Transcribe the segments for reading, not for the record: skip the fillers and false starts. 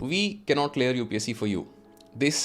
we cannot clear UPSC for you. This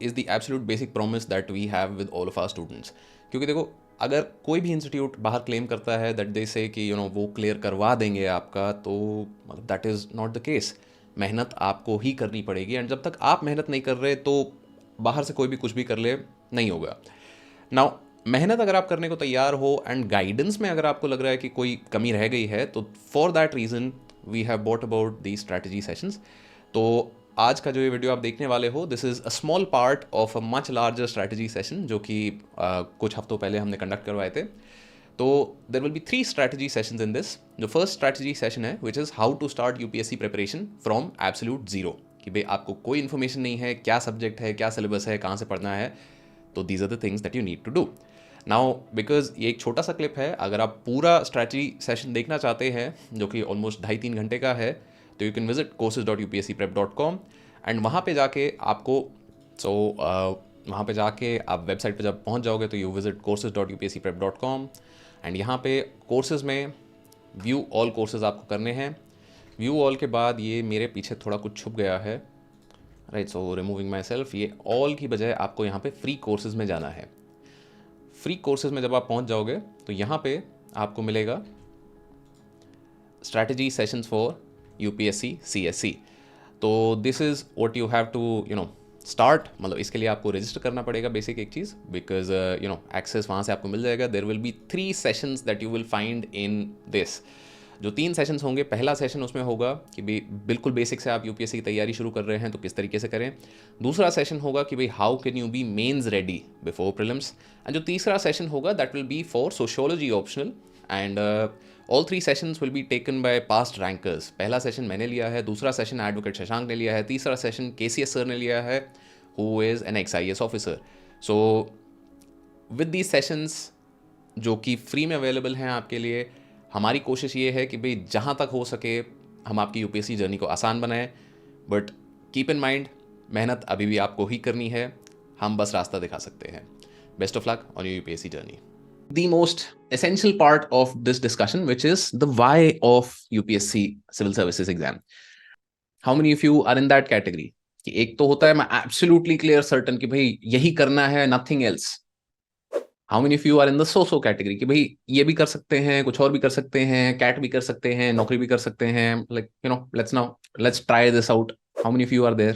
is the absolute basic promise that we have with all of our students. क्योंकि देखो, अगर कोई भी institute बाहर claim करता है दैट दे से कि वो क्लियर करवा देंगे आपका, तो that is not the case. मेहनत आपको ही करनी पड़ेगी, एंड जब तक आप मेहनत नहीं कर रहे तो बाहर से कोई भी कुछ भी कर ले नहीं होगा. नाउ, मेहनत अगर आप करने को तैयार हो एंड गाइडेंस में अगर आपको लग रहा है कि कोई कमी रह गई है, तो for that reason we have brought about the strategy sessions. तो आज का जो ये वीडियो आप देखने वाले हो, this is a small part of a much larger strategy session जो कि कुछ हफ्तों पहले हमने कंडक्ट करवाए थे. तो there will be 3 strategy sessions in this. जो फर्स्ट स्ट्रैटेजी सेशन है which is how to start UPSC preparation from absolute zero. कि भाई आपको कोई इन्फॉर्मेशन नहीं है, क्या सब्जेक्ट है, क्या सिलेबस है, कहाँ से पढ़ना है. तो these are the things that you need to do. Now because ये एक छोटा सा क्लिप है, अगर आप पूरा स्ट्रैटेजी सेशन देखना चाहते हैं जो कि ऑलमोस्ट 2.5-3 घंटे का है, तो you can visit courses.upscprep.com and वहाँ पे जाके आपको वहाँ पे जाके आप वेबसाइट पे जब पहुँच जाओगे तो यू विजिट courses.upscprep.com एंड यहाँ पे कोर्सेज़ में व्यू ऑल कोर्सेज़ आपको करने हैं. व्यू ऑल के बाद ये मेरे पीछे थोड़ा कुछ छुप गया है, right. So removing my self, ये ऑल की बजाय आपको यहाँ पे फ्री कोर्सेज़ में जाना है. फ्री कोर्सेज़ में जब आप पहुँच जाओगे तो यहाँ पे आपको मिलेगा strategy sessions for UPSC CSC. तो this is what you have to start. मतलब इसके लिए आपको रजिस्टर करना पड़ेगा, बेसिक एक चीज़, बिकॉज एक्सेस वहाँ से आपको मिल जाएगा. देर will be 3 sessions that you will find in this. जो 3 सेशंस होंगे, पहला सेशन उसमें होगा कि भाई बिल्कुल बेसिक से आप यूपीएससी की तैयारी शुरू कर रहे हैं तो किस तरीके से करें. दूसरा सेशन होगा कि भाई how can you be mains ready before prelims. And जो तीसरा सेशन होगा that will be for sociology optional. And all 3 sessions will be taken by past rankers. पहला सेशन मैंने लिया है, दूसरा सेशन एडवोकेट शशांक ने लिया है, तीसरा सेशन केसीएस सर ने लिया है, who is an x-IAS officer. So with these sessions जो कि फ्री में अवेलेबल हैं आपके लिए, हमारी कोशिश ये है कि भाई जहाँ तक हो सके हम आपकी यूपीएससी जर्नी को आसान बनाएं. बट कीप इन माइंड, मेहनत अभी भी आपको ही करनी है, हम बस रास्ता दिखा सकते हैं. Best of luck on your UPSC journey. The most essential part of this discussion, which is the why of UPSC Civil Services exam. How many of you are in that category? कि एक तो होता है मैं absolutely clear certain कि भाई यही करना है, nothing else. How many of you are in the so-so category कि भाई ये भी कर सकते हैं, कुछ और भी कर सकते हैं, कैट भी कर सकते हैं, नौकरी भी कर सकते हैं, like let's try this out. How many of you are there?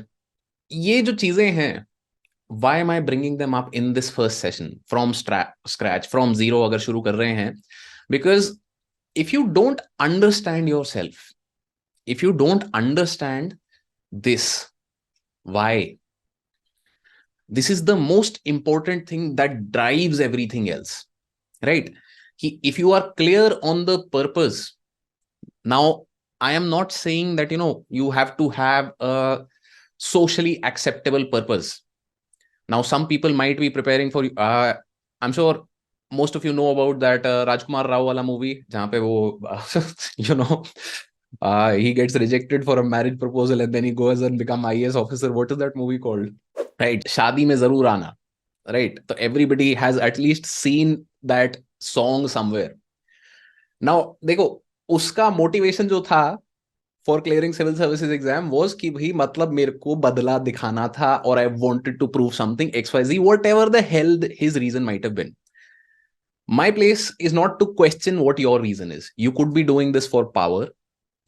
ये जो चीजें हैं, why am I bringing them up in this first session from scratch, from zero अगर शुरू कर रहे हैं? Because if you don't understand yourself, if you don't understand this, why, this is the most important thing that drives everything else, right? If you are clear on the purpose, now I am not saying that you have to have a socially acceptable purpose. Now, some people might be preparing for, I'm sure most of you know about that Rajkumar Rao wala movie, jahan pe wo, he gets rejected for a marriage proposal and then he goes and become IAS officer. What is that movie called? Right, Shaadi Mein Zarur Aana. Right, so everybody has at least seen that song somewhere. Now, देखो, उसका motivation जो था for clearing civil services exam was कि भाई मतलब मेरे को बदला दिखाना था, और I wanted to prove something XYZ, whatever the hell his reason might have been. My place is not to question what your reason is. You could be doing this for power.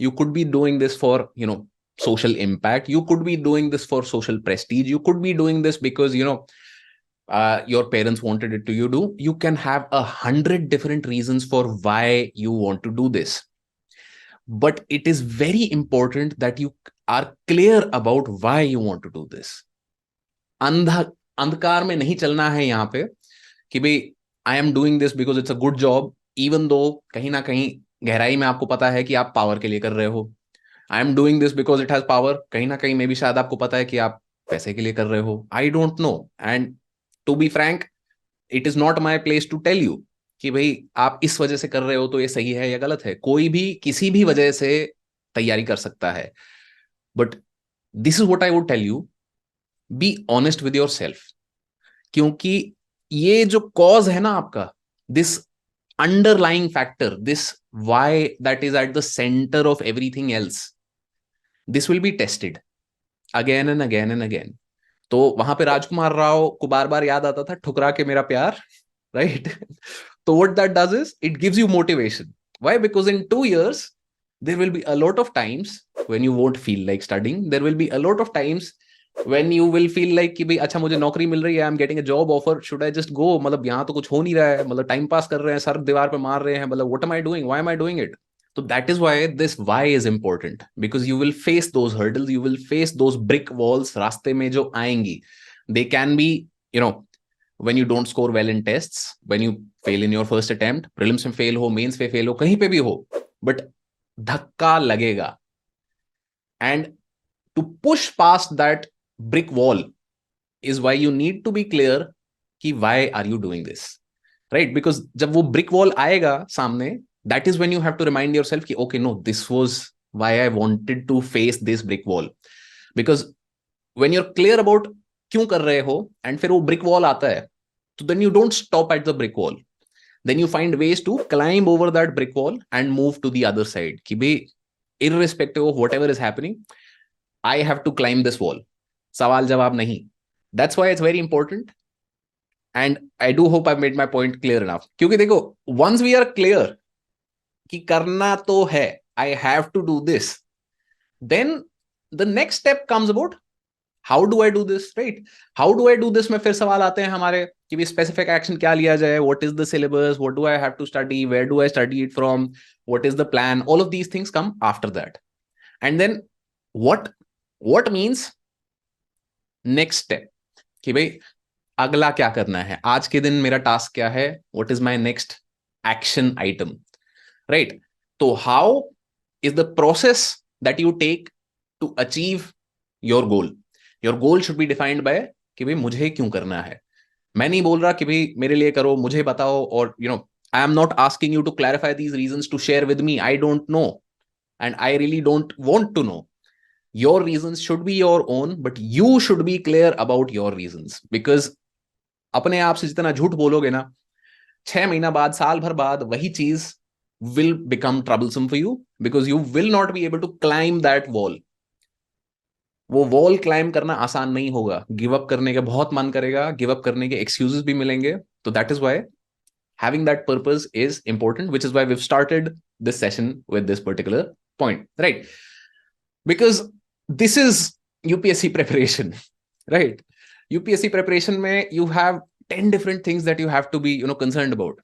You could be doing this for, social impact. You could be doing this for social prestige. You could be doing this because, your parents wanted it to you do. You can have 100 different reasons for why you want to do this. But it is very important that you are clear about why you want to do this. अंधकार में नहीं चलना है यहाँ पे कि भाई I am doing this because it's a good job, even though कहीं ना कहीं गहराई में आपको पता है कि आप पावर के लिए कर रहे हो. I am doing this because it has power, कहीं ना कहीं में भी शायद आपको पता है कि आप पैसे के लिए कर रहे हो. I don't know, and to be frank, it is not my place to tell you कि भाई आप इस वजह से कर रहे हो तो ये सही है या गलत है. कोई भी किसी भी वजह से तैयारी कर सकता है. But this is what I would tell you, be honest with yourself. क्योंकि ये जो कॉज है ना आपका, this underlying factor, this why that is at the centre of everything else, this will be tested. Again and again and again. तो वहां पे राजकुमार राव को बार बार याद आता था, ठुकरा के मेरा प्यार, राइट? तो what that does is it gives you motivation. Why? Because in 2 years there will be a lot of times when you won't feel like studying. There will be a lot of times when you will feel like कि भाई अच्छा मुझे नौकरी मिल रही है, I am getting a job offer, should I just go? मतलब यहाँ तो कुछ हो नहीं रहा है, मतलब टाइम पास कर रहे हैं, सर दीवार पे मार रहे हैं, मतलब what am I doing, why am I doing it? So that is why this why is important, because you will face those hurdles, you will face those brick walls रास्ते में जो आएंगी. They can be, you know, when you don't score well in tests, when you fail in your first attempt, prelims में fail हो, mains में fail हो, कहीं पे भी हो, but धक्का लगेगा. And to push past that brick wall is why you need to be clear कि why are you doing this, right? Because जब वो brick wall आएगा सामने, that is when you have to remind yourself कि okay, no, this was why I wanted to face this brick wall. Because when you're clear about क्यों कर रहे हो and फिर वो brick wall आता है, तो then you don't stop at the brick wall. Then you find ways to climb over that brick wall and move to the other side. कि भाई irrespective of whatever is happening, I have to climb this wall. सवाल जवाब नहीं. That's why it's very important. And I do hope I've made my point clear enough. क्योंकि देखो, once we are clear कि करना तो है, I have to do this, then the next step comes about how do I do this, right? How do I do this में फिर सवाल आते हैं हमारे कि भी specific action क्या लिया जाए, what is the syllabus, what do I have to study, where do I study it from, what is the plan? All of these things come after that. And then what means next step, कि भाई अगला क्या करना है, आज के दिन मेरा टास्क क्या है, what is my next action item, right? तो how is the process that you take to achieve your goal. Your goal should be defined by कि भाई मुझे क्यों करना है. मैं नहीं बोल रहा कि भाई मेरे लिए करो, मुझे बताओ, और I am not asking you to clarify these reasons to share with me. I don't know and I really don't want to know. Your reasons should be your own, but you should be clear about your reasons. Because अपने आप से जितना झूठ बोलोगे ना, 6 महीना बाद, साल भर बाद, वही चीज will become troublesome for you, because you will not be able to climb that wall. वो वॉल क्लाइम करना आसान नहीं होगा. गिव अप करने का बहुत मन करेगा, गिव अप करने के एक्सक्यूजेस भी मिलेंगे. तो that is why having that purpose is important, which is why we've started this session with this particular point, right? Because this is UPSC preparation, right? UPSC preparation में you have 10 different things that you have to be concerned about.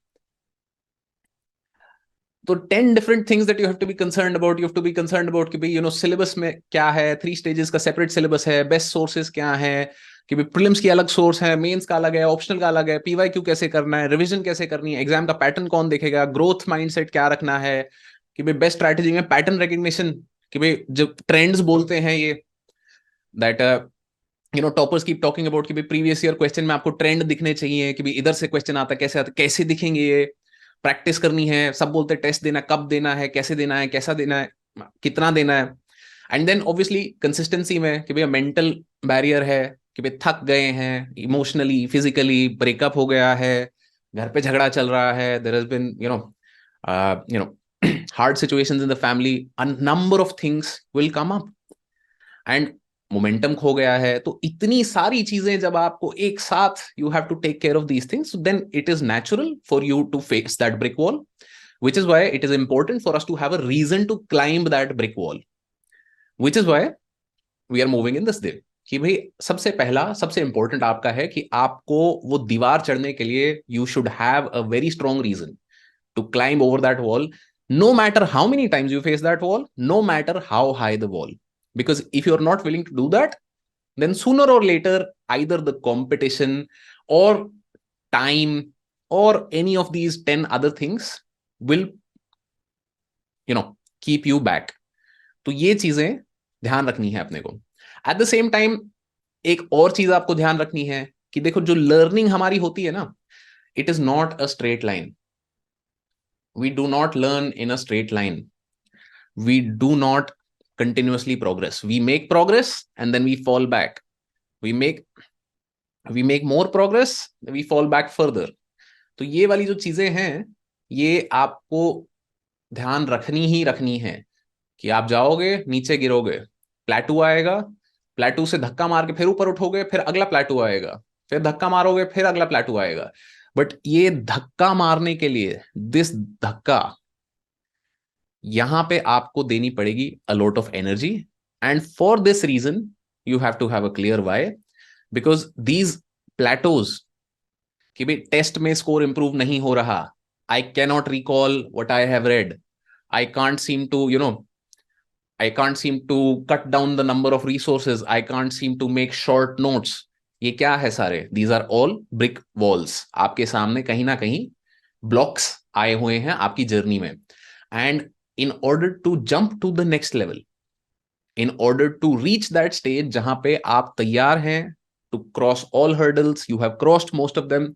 तो 10 different things that you have to be concerned about. You have to be concerned about कि भाई syllabus में क्या है, 3 stages का separate syllabus है, best sources क्या है, कि भाई prelims की अलग source है, mains का अलग है, optional का अलग है, PYQ कैसे करना है, revision कैसे करनी है, exam का pattern कौन देखेगा, growth mindset क्या रखना है, कि भाई best strategy में pattern recognition, कि भाई जब trends बोलते हैं ये, that toppers keep talking about कि भाई प्रीवियस ईयर क्वेश्चन में आपको ट्रेंड दिखने चाहिए, कि भाई इधर से क्वेश्चन आता है, कैसे दिखेंगे, ये प्रैक्टिस करनी है. सब बोलते हैं टेस्ट देना, कब देना है, कैसे देना है, कैसा देना है, कितना देना है. एंड देन ऑब्वियसली कंसिस्टेंसी में कि भाई मेंटल बैरियर है, कि भाई थक गए हैं इमोशनली, फिजिकली, ब्रेकअप हो गया है, घर पे झगड़ा चल रहा है, there has been hard situations in the family, a number of things will come up, and momentum खो गया है. तो इतनी सारी चीजें जब आपको एक साथ, you have to take care of these things, then it is natural for you to face that brick wall, which is why it is important for us to have a reason to climb that brick wall, which is why we are moving in this day. कि भाई सबसे पहला, सबसे important आपका है कि आपको वो दीवार चढ़ने के लिए you should have a very strong reason to climb over that wall, no matter how many times you face that wall, no matter how high the wall. Because if you're not willing to do that, then sooner or later either the competition or time or any of these 10 other things will keep you back. तो ये चीजें ध्यान रखनी है अपने को. At the same time एक और चीज आपको ध्यान रखनी है कि देखो, जो लर्निंग हमारी होती है ना, it is not a straight line. We do not learn in a straight line. We do not continuously progress. We make progress and then we fall back. We make more progress, we fall back further. तो ये वाली जो चीजें हैं, ये आपको ध्यान रखनी ही रखनी है कि आप जाओगे, नीचे गिरोगे, प्लेटू आएगा, प्लेटू से धक्का मार के फिर ऊपर उठोगे, फिर अगला प्लेटू आएगा, फिर धक्का मारोगे, फिर अगला प्लेटू आएगा। बट ये धक्का मारने के लिए, दिस धक्का, यहां पे आपको देनी पड़ेगी a lot of energy. And for this reason you have to have a clear why, because these plateaus, कि भाई टेस्ट में स्कोर इंप्रूव नहीं हो रहा, I cannot recall what I have read, I can't seem to I can't seem to cut down the number of resources. I can't seem to make short notes. ये क्या है सारे? These are all brick walls. आपके सामने कहीं ना कहीं blocks आए हुए हैं आपकी जर्नी में. And in order to jump to the next level, in order to reach that stage जहां पे आप तैयार हैं to cross all hurdles, you have crossed most of them,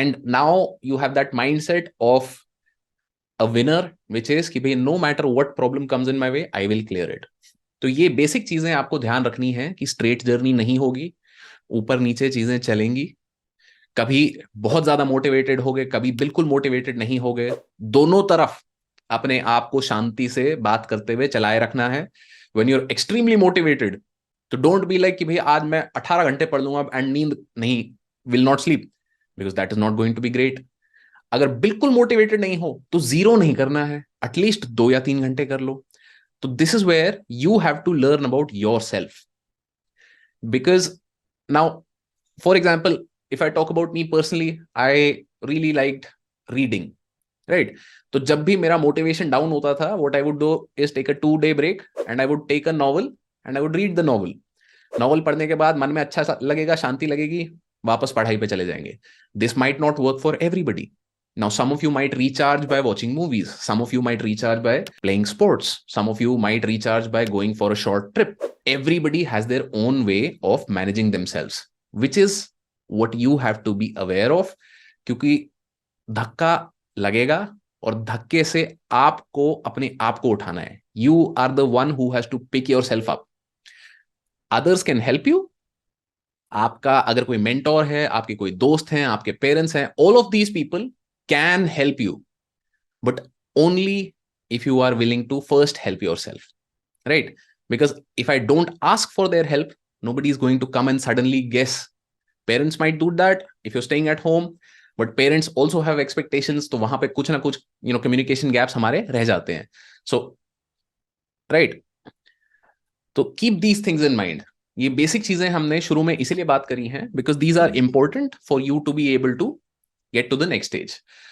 and now you have that mindset of a winner, which is कि भाई no matter what problem comes in my way, I will clear it. तो ये basic चीजें आपको ध्यान रखनी है कि स्ट्रेट जर्नी नहीं होगी, ऊपर नीचे चीजें चलेंगी। कभी बहुत ज्यादा मोटिवेटेड हो गए, कभी बिल्कुल मोटिवेटेड नहीं हो गए, दोनों तरफ अपने आप को शांति से बात करते हुए चलाए रखना है। When you are extremely motivated, तो डोंट बी लाइक कि भाई आज मैं 18 घंटे पढ़ लूंगा एंड नींद नहीं, will not sleep, because that is not going to be great. अगर बिल्कुल मोटिवेटेड नहीं हो तो जीरो नहीं करना है, एटलीस्ट 2 या 3 घंटे कर लो। तो this is where you have to learn about yourself, because now for example if I talk about me personally, I really like reading, right? तो जब भी मेरा मोटिवेशन डाउन होता था, what I would do is take a 2 day break and I would take a novel and I would read the novel. Novel पढ़ने के बाद मन में अच्छा लगेगा, शांति लगेगी, वापस पढ़ाई पे चले जाएंगे। This might not work for everybody. Now, some of you might recharge by watching movies. Some of you might recharge by playing sports. Some of you might recharge by going for a short trip. Everybody has their own way of managing themselves, which is what you have to be aware of. क्योंकि धक्का लगेगा और धक्के से आपको अपने आप को उठाना है. You are the one who has to pick yourself up. Others can help you. आपका अगर कोई मेंटोर है, आपके कोई दोस्त हैं, आपके पेरेंट्स हैं, all of these people can help you, but only if you are willing to first help yourself, right? Because if I don't ask for their help, nobody is going to come and suddenly guess. Parents might do that if you're staying at home, but parents also have expectations, तो वहां पे कुछ ना कुछ communication gaps हमारे रह जाते हैं. So right, तो keep these things in mind. ये बेसिक चीजें हमने शुरू में इसीलिए बात करी हैं because these are important for you to be able to get to the next stage.